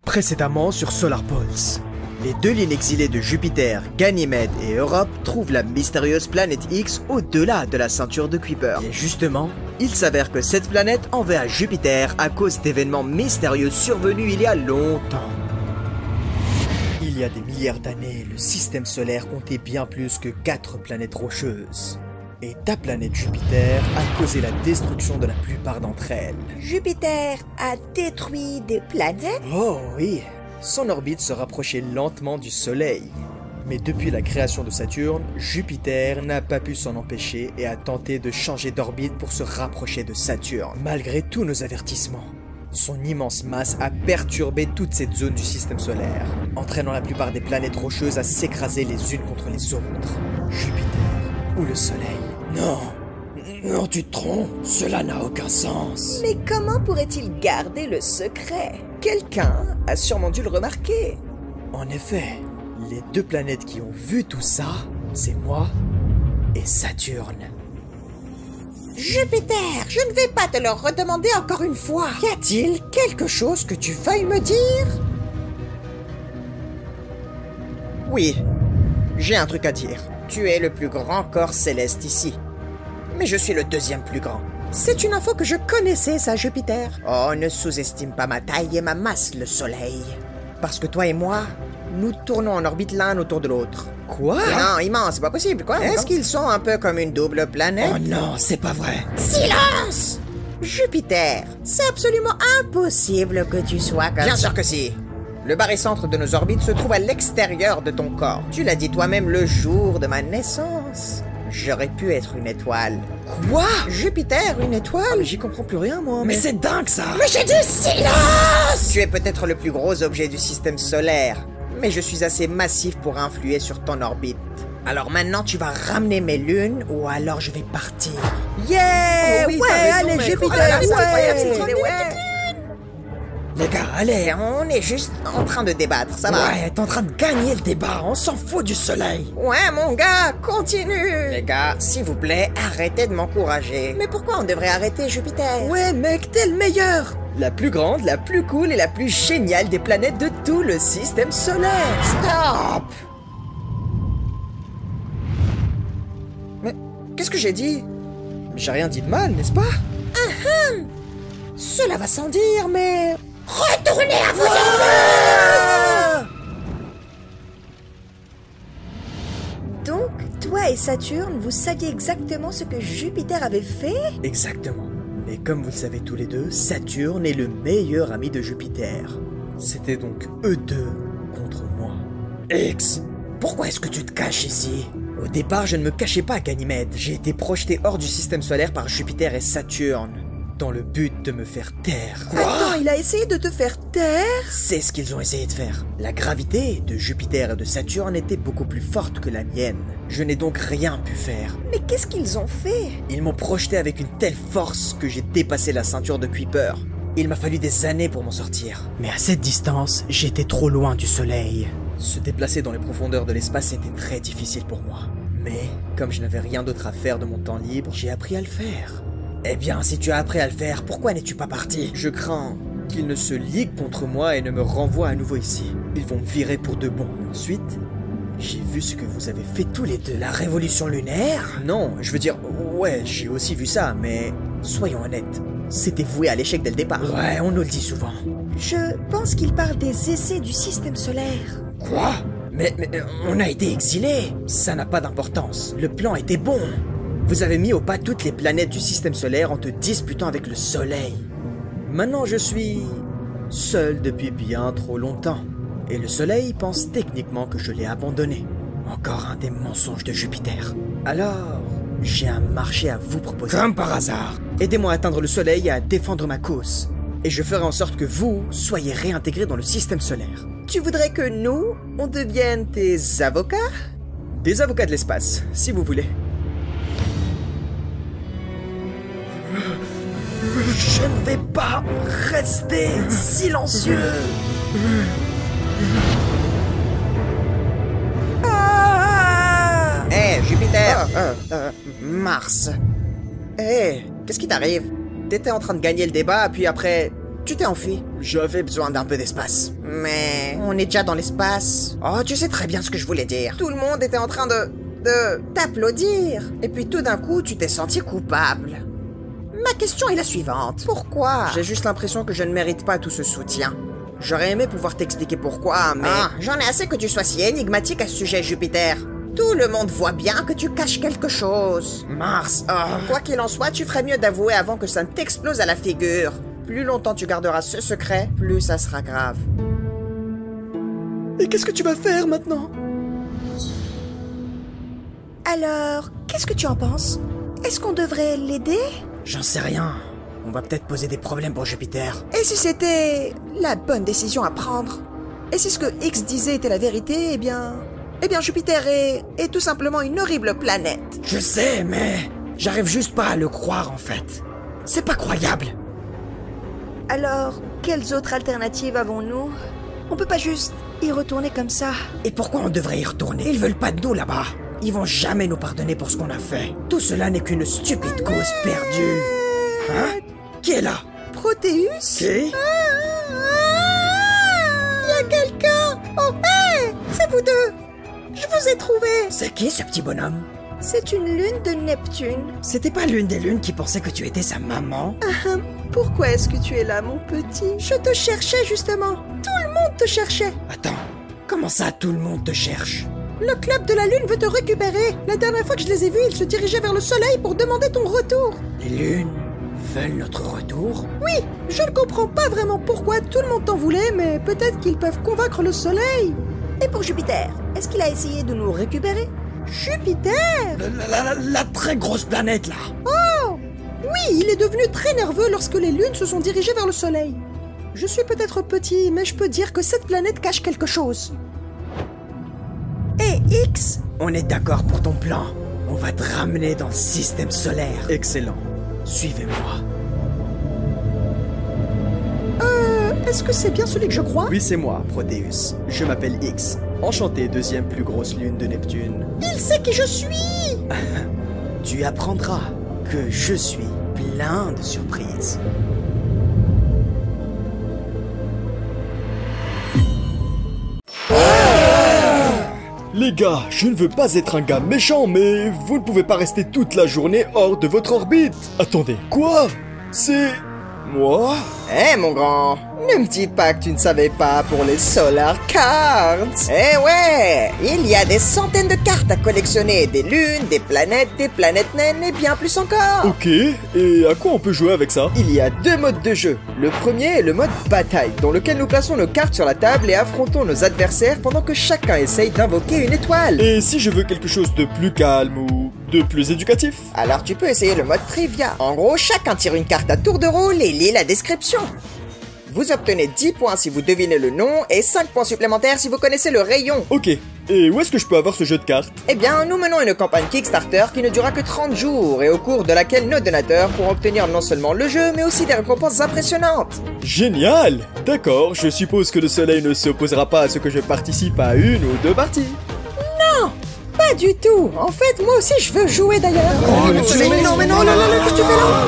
Précédemment sur Solar Pulse. Les deux lignes exilées de Jupiter, Ganymède et Europe trouvent la mystérieuse planète X au-delà de la ceinture de Kuiper. Et justement, il s'avère que cette planète en veut à Jupiter à cause d'événements mystérieux survenus il y a longtemps. Il y a des milliards d'années, le système solaire comptait bien plus que 4 planètes rocheuses. Et ta planète Jupiter a causé la destruction de la plupart d'entre elles. Jupiter a détruit des planètes? Oh oui, son orbite se rapprochait lentement du Soleil. Mais depuis la création de Saturne, Jupiter n'a pas pu s'en empêcher et a tenté de changer d'orbite pour se rapprocher de Saturne. Malgré tous nos avertissements, son immense masse a perturbé toute cette zone du système solaire, entraînant la plupart des planètes rocheuses à s'écraser les unes contre les autres. Jupiter ou le Soleil? Non, non, tu te trompes, cela n'a aucun sens. Mais comment pourrait-il garder le secret? Quelqu'un a sûrement dû le remarquer. En effet, les deux planètes qui ont vu tout ça, c'est moi et Saturne. Jupiter, je ne vais pas te le redemander encore une fois. Y a-t-il quelque chose que tu veuilles me dire? Oui, j'ai un truc à dire. Tu es le plus grand corps céleste ici. Mais je suis le deuxième plus grand. C'est une info que je connaissais, ça, Jupiter. Oh, ne sous-estime pas ma taille et ma masse, le Soleil. Parce que toi et moi, nous tournons en orbite l'un autour de l'autre. Quoi? Non, immense, c'est pas possible, quoi. Est-ce qu'ils sont un peu comme une double planète? Oh non, c'est pas vrai. Silence! Jupiter, c'est absolument impossible que tu sois comme bien ça. sûr que si. Le barycentre de nos orbites se trouve à l'extérieur de ton corps. Tu l'as dit toi-même le jour de ma naissance. J'aurais pu être une étoile. Quoi? Jupiter, une étoile? Mais j'y comprends plus rien, moi. Mais c'est dingue, ça. Mais j'ai dit silence! Tu es peut-être le plus gros objet du système solaire, mais je suis assez massif pour influer sur ton orbite. Alors maintenant, tu vas ramener mes lunes, ou alors je vais partir. Yeah! Oh oui, ouais, t'as raison, allez, mec. Jupiter, Oh là là, c'est incroyable, c'est ouais! incroyable, ouais. Les gars, allez. On est juste en train de débattre, ça va? Ouais, t'es en train de gagner le débat. On s'en fout du Soleil. Ouais, mon gars, continue. Les gars, s'il vous plaît, arrêtez de m'encourager. Mais pourquoi on devrait arrêter Jupiter? Ouais, mec, t'es le meilleur. La plus grande, la plus cool et la plus géniale des planètes de tout le système solaire. Stop! Mais qu'est-ce que j'ai dit? J'ai rien dit de mal, n'est-ce pas? Cela va sans dire, mais... Retournez à vos orbites! Donc, toi et Saturne, vous saviez exactement ce que Jupiter avait fait? Exactement. Mais comme vous le savez tous les deux, Saturne est le meilleur ami de Jupiter. C'était donc eux deux contre moi. X, pourquoi est-ce que tu te caches ici? Au départ, je ne me cachais pas à Ganymède. J'ai été projeté hors du système solaire par Jupiter et Saturne, dans le but de me faire taire. Attends, il a essayé de te faire taire? C'est ce qu'ils ont essayé de faire. La gravité de Jupiter et de Saturne était beaucoup plus forte que la mienne. Je n'ai donc rien pu faire. Mais qu'est-ce qu'ils ont fait? Ils m'ont projeté avec une telle force que j'ai dépassé la ceinture de Kuiper. Il m'a fallu des années pour m'en sortir. Mais à cette distance, j'étais trop loin du Soleil. Se déplacer dans les profondeurs de l'espace était très difficile pour moi. Mais, comme je n'avais rien d'autre à faire de mon temps libre, j'ai appris à le faire. Eh bien, si tu as appris à le faire, pourquoi n'es-tu pas parti? Je crains qu'ils ne se liguent contre moi et ne me renvoient à nouveau ici. Ils vont me virer pour de bon. Ensuite, j'ai vu ce que vous avez fait tous les deux. La révolution lunaire? Non, je veux dire, ouais, j'ai aussi vu ça, mais soyons honnêtes, c'était voué à l'échec dès le départ. Ouais, on nous le dit souvent. Je pense qu'il parle des essais du système solaire. Quoi? Mais on a été exilés. Ça n'a pas d'importance. Le plan était bon. Vous avez mis au pas toutes les planètes du système solaire en te disputant avec le Soleil. Maintenant, je suis seul depuis bien trop longtemps. Et le Soleil pense techniquement que je l'ai abandonné. Encore un des mensonges de Jupiter. Alors, j'ai un marché à vous proposer. Comme par hasard. Aidez-moi à atteindre le Soleil et à défendre ma cause. Et je ferai en sorte que vous soyez réintégrés dans le système solaire. Tu voudrais que nous, on devienne tes avocats? Des avocats de l'espace, si vous voulez. Je ne vais pas rester silencieux. Hé, Jupiter! Mars! Hé, qu'est-ce qui t'arrive? T'étais en train de gagner le débat, puis après, tu t'es enfui. J'avais besoin d'un peu d'espace. Mais on est déjà dans l'espace. Oh, tu sais très bien ce que je voulais dire. Tout le monde était en train de t'applaudir. Et puis tout d'un coup, tu t'es senti coupable. Ma question est la suivante. Pourquoi? J'ai juste l'impression que je ne mérite pas tout ce soutien. J'aurais aimé pouvoir t'expliquer pourquoi, mais... Ah, j'en ai assez que tu sois si énigmatique à ce sujet, Jupiter. Tout le monde voit bien que tu caches quelque chose. Mars, quoi qu'il en soit, tu ferais mieux d'avouer avant que ça ne t'explose à la figure. Plus longtemps tu garderas ce secret, plus ça sera grave. Et qu'est-ce que tu vas faire maintenant? Alors, qu'est-ce que tu en penses? Est-ce qu'on devrait l'aider? J'en sais rien. On va peut-être poser des problèmes pour Jupiter. Et si c'était la bonne décision à prendre? Et si ce que X disait était la vérité, eh bien Jupiter est tout simplement une horrible planète. Je sais, mais j'arrive juste pas à le croire en fait. C'est pas croyable. Alors, quelles autres alternatives avons-nous? On peut pas juste y retourner comme ça. Et pourquoi on devrait y retourner? Ils veulent pas de nous là-bas. Ils vont jamais nous pardonner pour ce qu'on a fait. Tout cela n'est qu'une stupide cause perdue. Hein? Qui est là? Proteus? Qui? Il y a quelqu'un! Oh, hé! C'est vous deux! Je vous ai trouvé! C'est qui ce petit bonhomme? C'est une lune de Neptune. C'était pas l'une des lunes qui pensait que tu étais sa maman? Pourquoi est-ce que tu es là, mon petit? Je te cherchais justement. Tout le monde te cherchait. Attends, comment ça tout le monde te cherche? Le club de la lune veut te récupérer. La dernière fois que je les ai vus, ils se dirigeaient vers le soleil pour demander ton retour. Les lunes veulent notre retour? Oui, je ne comprends pas vraiment pourquoi tout le monde t'en voulait, mais peut-être qu'ils peuvent convaincre le soleil. Et pour Jupiter, est-ce qu'il a essayé de nous récupérer? Jupiter? La très grosse planète là. Oh! Oui, il est devenu très nerveux lorsque les lunes se sont dirigées vers le soleil. Je suis peut-être petit, mais je peux dire que cette planète cache quelque chose. Et X? On est d'accord pour ton plan. On va te ramener dans le système solaire. Excellent. Suivez-moi. Est-ce que c'est bien celui que je crois? Oui, c'est moi, Proteus. Je m'appelle X. Enchanté, deuxième plus grosse lune de Neptune. Il sait qui je suis! Tu apprendras que je suis plein de surprises. Les gars, je ne veux pas être un gars méchant, mais vous ne pouvez pas rester toute la journée hors de votre orbite. Attendez, quoi? C'est... moi? Eh mon grand, ne me dis pas que tu ne savais pas pour les Solar Cards. Eh ouais, il y a des centaines de cartes à collectionner, des lunes, des planètes naines et bien plus encore. Ok, et à quoi on peut jouer avec ça? Il y a deux modes de jeu. Le premier est le mode bataille, dans lequel nous plaçons nos cartes sur la table et affrontons nos adversaires pendant que chacun essaye d'invoquer une étoile. Et si je veux quelque chose de plus calme ou de plus éducatif? Alors tu peux essayer le mode trivia. En gros, chacun tire une carte à tour de rôle et lit la description. Vous obtenez 10 points si vous devinez le nom et 5 points supplémentaires si vous connaissez le rayon. Ok, et où est-ce que je peux avoir ce jeu de cartes? Eh bien, nous menons une campagne Kickstarter qui ne durera que 30 jours et au cours de laquelle nos donateurs pourront obtenir non seulement le jeu mais aussi des récompenses impressionnantes. Génial! D'accord, je suppose que le soleil ne s'opposera pas à ce que je participe à une ou deux parties. Non! Pas du tout! En fait, moi aussi je veux jouer d'ailleurs! Oh, mais non, qu'est-ce que tu fais là?